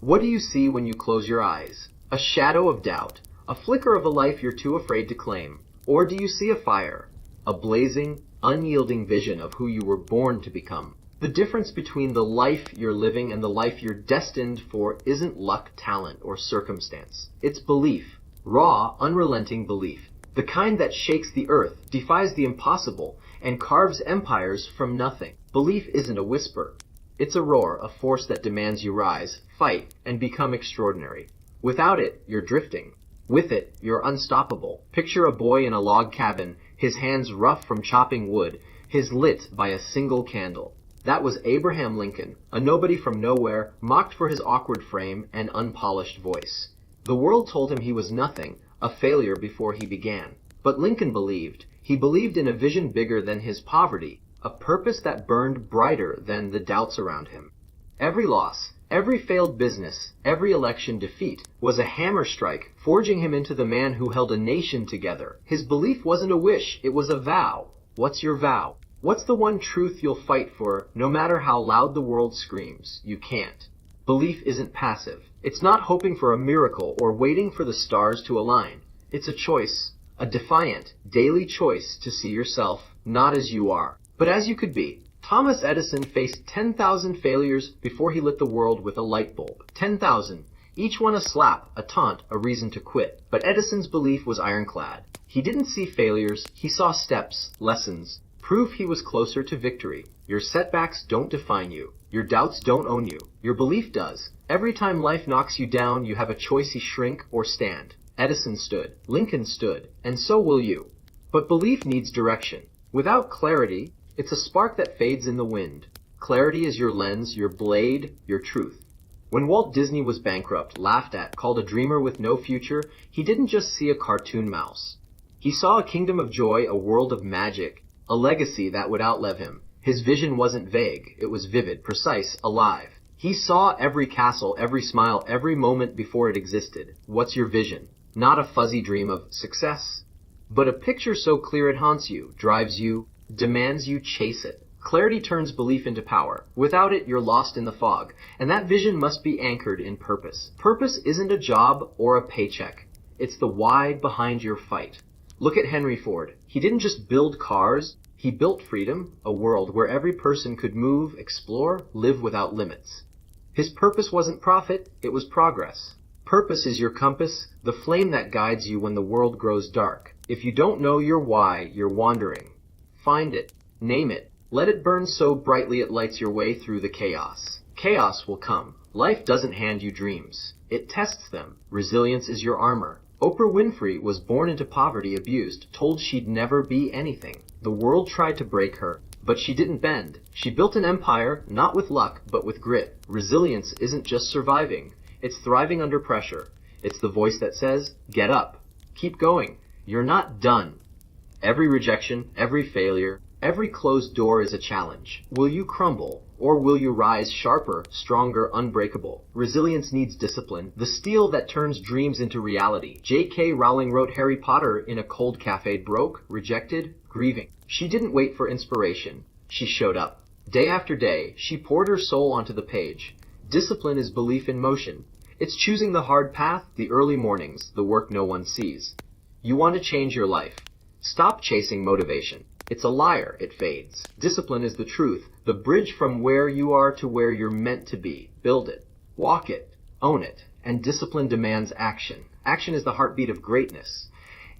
What do you see when you close your eyes? A shadow of doubt, a flicker of a life you're too afraid to claim? Or do you see a fire, a blazing, unyielding vision of who you were born to become? The difference between the life you're living and the life you're destined for isn't luck, talent, or circumstance. It's belief. Raw, unrelenting belief. The kind that shakes the earth, defies the impossible, and carves empires from nothing. Belief isn't a whisper. It's a roar, a force that demands you rise, fight, and become extraordinary. Without it, you're drifting. With it, you're unstoppable. Picture a boy in a log cabin, his hands rough from chopping wood, his lit by a single candle. That was Abraham Lincoln, a nobody from nowhere, mocked for his awkward frame and unpolished voice. The world told him he was nothing, a failure before he began. But Lincoln believed. He believed in a vision bigger than his poverty, a purpose that burned brighter than the doubts around him. Every loss, every failed business, every election defeat was a hammer strike, forging him into the man who held a nation together. His belief wasn't a wish, it was a vow. What's your vow? What's the one truth you'll fight for, no matter how loud the world screams? You can't. Belief isn't passive. It's not hoping for a miracle or waiting for the stars to align. It's a choice, a defiant, daily choice to see yourself not as you are, but as you could be. Thomas Edison faced 10,000 failures before he lit the world with a light bulb. 10,000. Each one a slap, a taunt, a reason to quit. But Edison's belief was ironclad. He didn't see failures, he saw steps, lessons, proof he was closer to victory. Your setbacks don't define you. Your doubts don't own you. Your belief does. Every time life knocks you down, you have a choice: you shrink or stand. Edison stood. Lincoln stood. And so will you. But belief needs direction. Without clarity, it's a spark that fades in the wind. Clarity is your lens, your blade, your truth. When Walt Disney was bankrupt, laughed at, called a dreamer with no future, he didn't just see a cartoon mouse. He saw a kingdom of joy, a world of magic, a legacy that would outlive him. His vision wasn't vague, it was vivid, precise, alive. He saw every castle, every smile, every moment before it existed. What's your vision? Not a fuzzy dream of success, but a picture so clear it haunts you, drives you, demands you chase it. Clarity turns belief into power. Without it, you're lost in the fog, and that vision must be anchored in purpose. Purpose isn't a job or a paycheck. It's the why behind your fight. Look at Henry Ford. He didn't just build cars, he built freedom, a world where every person could move, explore, live without limits. His purpose wasn't profit, it was progress. Purpose is your compass, the flame that guides you when the world grows dark. If you don't know your why, you're wandering. Find it, name it, let it burn so brightly it lights your way through the chaos. Chaos will come. Life doesn't hand you dreams. It tests them. Resilience is your armor. Oprah Winfrey was born into poverty, abused, told she'd never be anything. The world tried to break her, but she didn't bend. She built an empire, not with luck, but with grit. Resilience isn't just surviving. It's thriving under pressure. It's the voice that says, get up, keep going. You're not done. Every rejection, every failure, every closed door is a challenge. Will you crumble, or will you rise sharper, stronger, unbreakable? Resilience needs discipline, the steel that turns dreams into reality. J.K. Rowling wrote Harry Potter in a cold cafe, broke, rejected, grieving. She didn't wait for inspiration. She showed up. Day after day, she poured her soul onto the page. Discipline is belief in motion. It's choosing the hard path, the early mornings, the work no one sees. You want to change your life. Stop chasing motivation. It's a liar, it fades. Discipline is the truth, the bridge from where you are to where you're meant to be. Build it, walk it, own it, and discipline demands action. Action is the heartbeat of greatness.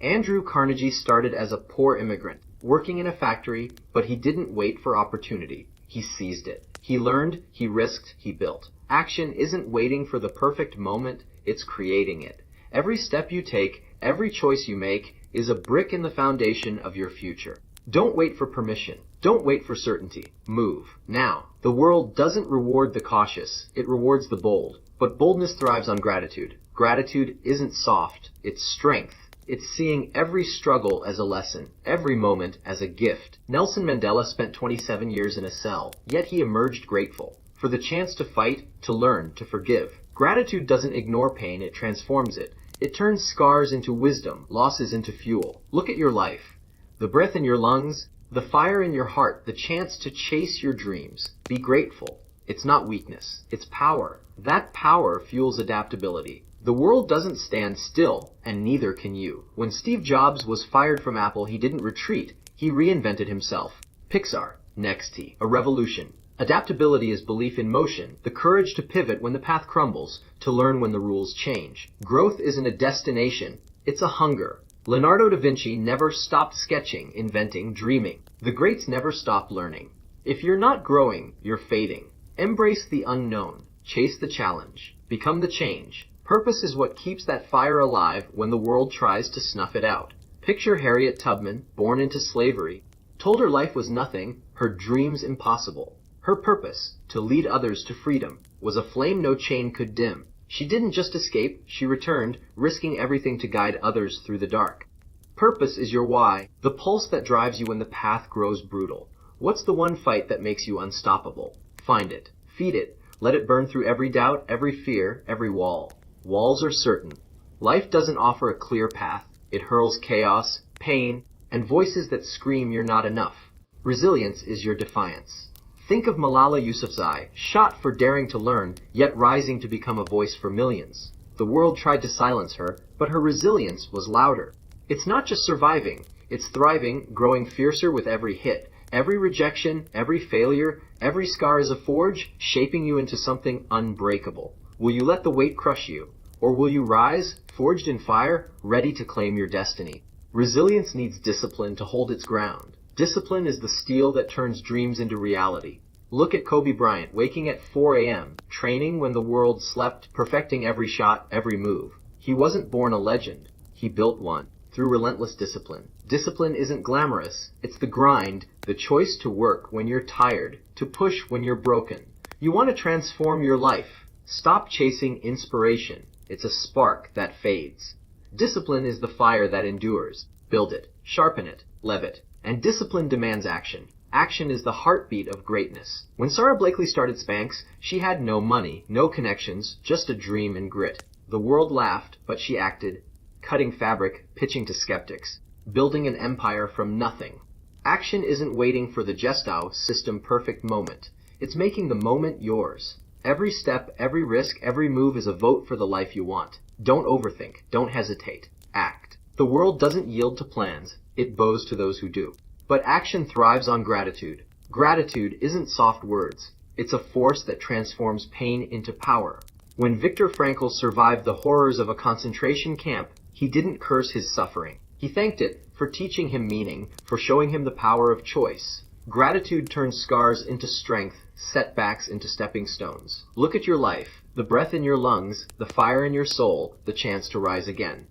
Andrew Carnegie started as a poor immigrant, working in a factory, but he didn't wait for opportunity. He seized it. He learned, he risked, he built. Action isn't waiting for the perfect moment, it's creating it. Every step you take, every choice you make, is a brick in the foundation of your future. Don't wait for permission. Don't wait for certainty. Move. Now. The world doesn't reward the cautious. It rewards the bold. But boldness thrives on gratitude. Gratitude isn't soft. It's strength. It's seeing every struggle as a lesson, every moment as a gift. Nelson Mandela spent 27 years in a cell, yet he emerged grateful. For the chance to fight, to learn, to forgive. Gratitude doesn't ignore pain, it transforms it. It turns scars into wisdom, losses into fuel. Look at your life. The breath in your lungs, the fire in your heart, the chance to chase your dreams. Be grateful. It's not weakness, it's power. That power fuels adaptability. The world doesn't stand still, and neither can you. When Steve Jobs was fired from Apple, he didn't retreat, he reinvented himself. Pixar, Next, a revolution. Adaptability is belief in motion, the courage to pivot when the path crumbles, to learn when the rules change. Growth isn't a destination, it's a hunger. Leonardo da Vinci never stopped sketching, inventing, dreaming. The greats never stopped learning. If you're not growing, you're fading. Embrace the unknown. Chase the challenge. Become the change. Purpose is what keeps that fire alive when the world tries to snuff it out. Picture Harriet Tubman, born into slavery, told her life was nothing, her dreams impossible. Her purpose, to lead others to freedom, was a flame no chain could dim. She didn't just escape, she returned, risking everything to guide others through the dark. Purpose is your why, the pulse that drives you when the path grows brutal. What's the one fight that makes you unstoppable? Find it, feed it, let it burn through every doubt, every fear, every wall. Walls are certain. Life doesn't offer a clear path. It hurls chaos, pain, and voices that scream you're not enough. Resilience is your defiance. Think of Malala Yousafzai, shot for daring to learn, yet rising to become a voice for millions. The world tried to silence her, but her resilience was louder. It's not just surviving, it's thriving, growing fiercer with every hit. Every rejection, every failure, every scar is a forge, shaping you into something unbreakable. Will you let the weight crush you? Or will you rise, forged in fire, ready to claim your destiny? Resilience needs discipline to hold its ground. Discipline is the steel that turns dreams into reality. Look at Kobe Bryant, waking at 4 a.m., training when the world slept, perfecting every shot, every move. He wasn't born a legend. He built one. Through relentless discipline. Discipline isn't glamorous. It's the grind, the choice to work when you're tired, to push when you're broken. You want to transform your life. Stop chasing inspiration. It's a spark that fades. Discipline is the fire that endures. Build it, sharpen it, lev it. And discipline demands action. Action is the heartbeat of greatness. When Sarah Blakely started Spanx, she had no money, no connections, just a dream and grit. The world laughed, but she acted. Cutting fabric, pitching to skeptics, building an empire from nothing. Action isn't waiting for the Gestow system perfect moment. It's making the moment yours. Every step, every risk, every move is a vote for the life you want. Don't overthink. Don't hesitate. Act. The world doesn't yield to plans. It bows to those who do. But action thrives on gratitude. Gratitude isn't soft words. It's a force that transforms pain into power. When Viktor Frankl survived the horrors of a concentration camp, he didn't curse his suffering. He thanked it for teaching him meaning, for showing him the power of choice. Gratitude turns scars into strength, setbacks into stepping stones. Look at your life, the breath in your lungs, the fire in your soul, the chance to rise again.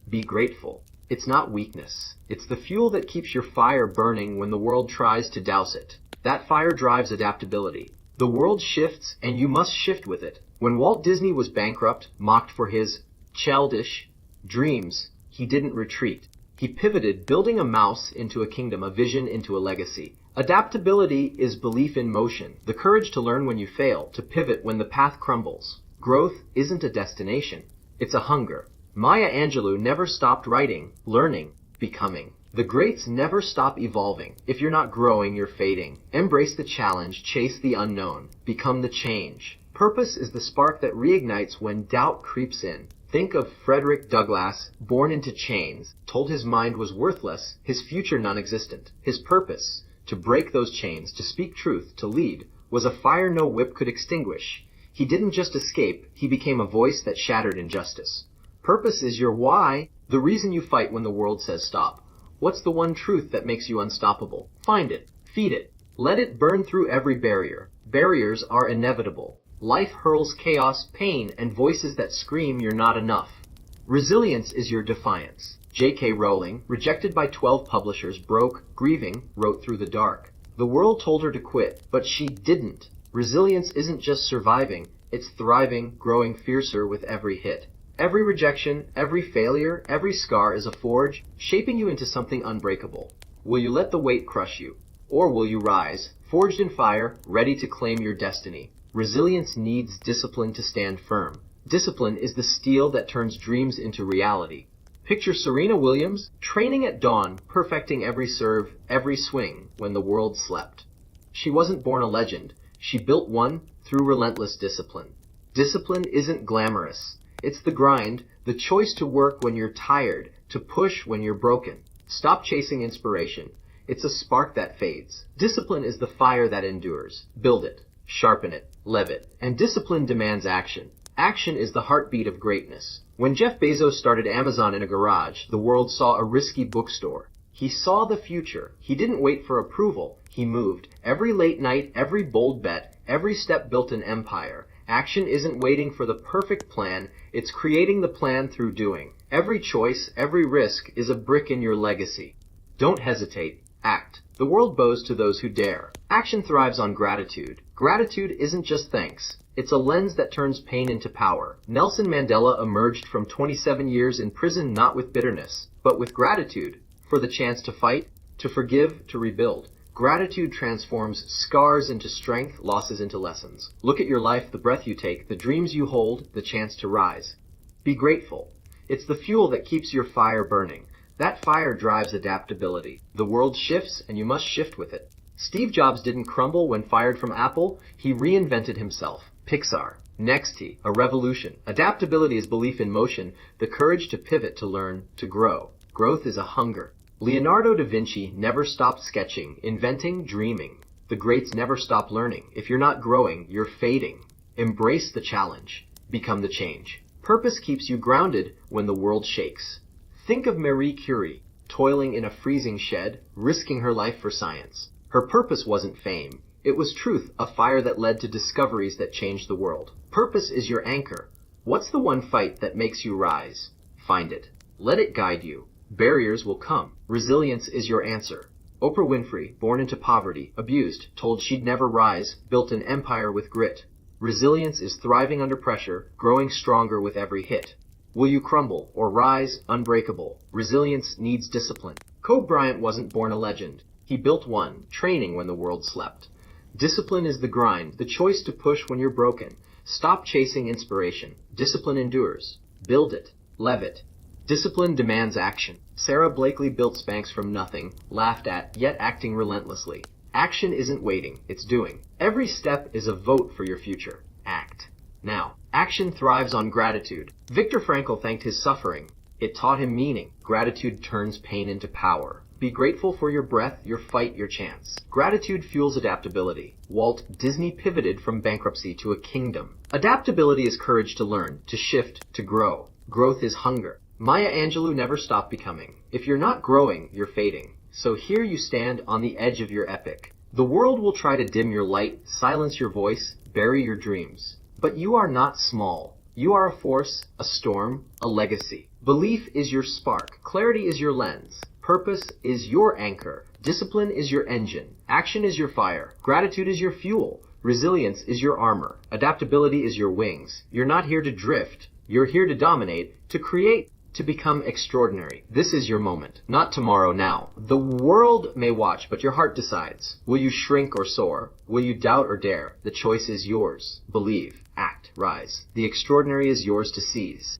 Be grateful. It's not weakness. It's the fuel that keeps your fire burning when the world tries to douse it. That fire drives adaptability. The world shifts, and you must shift with it. When Walt Disney was bankrupt, mocked for his childish dreams, he didn't retreat. He pivoted, building a mouse into a kingdom, a vision into a legacy. Adaptability is belief in motion, the courage to learn when you fail, to pivot when the path crumbles. Growth isn't a destination, it's a hunger. Maya Angelou never stopped writing, learning, becoming. The greats never stop evolving. If you're not growing, you're fading. Embrace the challenge, chase the unknown, become the change. Purpose is the spark that reignites when doubt creeps in. Think of Frederick Douglass, born into chains, told his mind was worthless, his future non-existent. His purpose, to break those chains, to speak truth, to lead, was a fire no whip could extinguish. He didn't just escape, he became a voice that shattered injustice. Purpose is your why, the reason you fight when the world says stop. What's the one truth that makes you unstoppable? Find it, feed it, let it burn through every barrier. Barriers are inevitable. Life hurls chaos, pain, and voices that scream you're not enough. Resilience is your defiance. J.K. Rowling, rejected by 12 publishers, broke, grieving, wrote through the dark. The world told her to quit, but she didn't. Resilience isn't just surviving, it's thriving, growing fiercer with every hit. Every rejection, every failure, every scar is a forge, shaping you into something unbreakable. Will you let the weight crush you? Or will you rise, forged in fire, ready to claim your destiny? Resilience needs discipline to stand firm. Discipline is the steel that turns dreams into reality. Picture Serena Williams, training at dawn, perfecting every serve, every swing, when the world slept. She wasn't born a legend. She built one through relentless discipline. Discipline isn't glamorous. It's the grind, the choice to work when you're tired, to push when you're broken. Stop chasing inspiration. It's a spark that fades. Discipline is the fire that endures. Build it, sharpen it, lev it. And discipline demands action. Action is the heartbeat of greatness. When Jeff Bezos started Amazon in a garage, the world saw a risky bookstore. He saw the future. He didn't wait for approval. He moved. Every late night, every bold bet, every step built an empire. Action isn't waiting for the perfect plan. It's creating the plan through doing. Every choice, every risk is a brick in your legacy. Don't hesitate. Act. The world bows to those who dare. Action thrives on gratitude. Gratitude isn't just thanks. It's a lens that turns pain into power. Nelson Mandela emerged from 27 years in prison not with bitterness, but with gratitude. For the chance to fight, to forgive, to rebuild. Gratitude transforms scars into strength, losses into lessons. Look at your life, the breath you take, the dreams you hold, the chance to rise. Be grateful. It's the fuel that keeps your fire burning. That fire drives adaptability. The world shifts, and you must shift with it. Steve Jobs didn't crumble when fired from Apple. He reinvented himself. Pixar. Nexty. A revolution. Adaptability is belief in motion, the courage to pivot, to learn, to grow. Growth is a hunger. Leonardo da Vinci never stopped sketching, inventing, dreaming. The greats never stop learning. If you're not growing, you're fading. Embrace the challenge. Become the change. Purpose keeps you grounded when the world shakes. Think of Marie Curie, toiling in a freezing shed, risking her life for science. Her purpose wasn't fame. It was truth, a fire that led to discoveries that changed the world. Purpose is your anchor. What's the one fight that makes you rise? Find it. Let it guide you. Barriers will come. Resilience is your answer. Oprah Winfrey, born into poverty, abused, told she'd never rise, built an empire with grit. Resilience is thriving under pressure, growing stronger with every hit. Will you crumble or rise unbreakable? Resilience needs discipline. Kobe Bryant wasn't born a legend. He built one, training when the world slept. Discipline is the grind, the choice to push when you're broken. Stop chasing inspiration. Discipline endures. Build it. Lev it. Discipline demands action. Sarah Blakely built Spanx from nothing, laughed at, yet acting relentlessly. Action isn't waiting, it's doing. Every step is a vote for your future. Act. Now, action thrives on gratitude. Viktor Frankl thanked his suffering. It taught him meaning. Gratitude turns pain into power. Be grateful for your breath, your fight, your chance. Gratitude fuels adaptability. Walt Disney pivoted from bankruptcy to a kingdom. Adaptability is courage to learn, to shift, to grow. Growth is hunger. Maya Angelou never stopped becoming. If you're not growing, you're fading. So here you stand on the edge of your epic. The world will try to dim your light, silence your voice, bury your dreams. But you are not small. You are a force, a storm, a legacy. Belief is your spark. Clarity is your lens. Purpose is your anchor. Discipline is your engine. Action is your fire. Gratitude is your fuel. Resilience is your armor. Adaptability is your wings. You're not here to drift. You're here to dominate, to create, to become extraordinary. This is your moment, not tomorrow, now. The world may watch, but your heart decides. Will you shrink or soar? Will you doubt or dare? The choice is yours. Believe, act, rise. The extraordinary is yours to seize.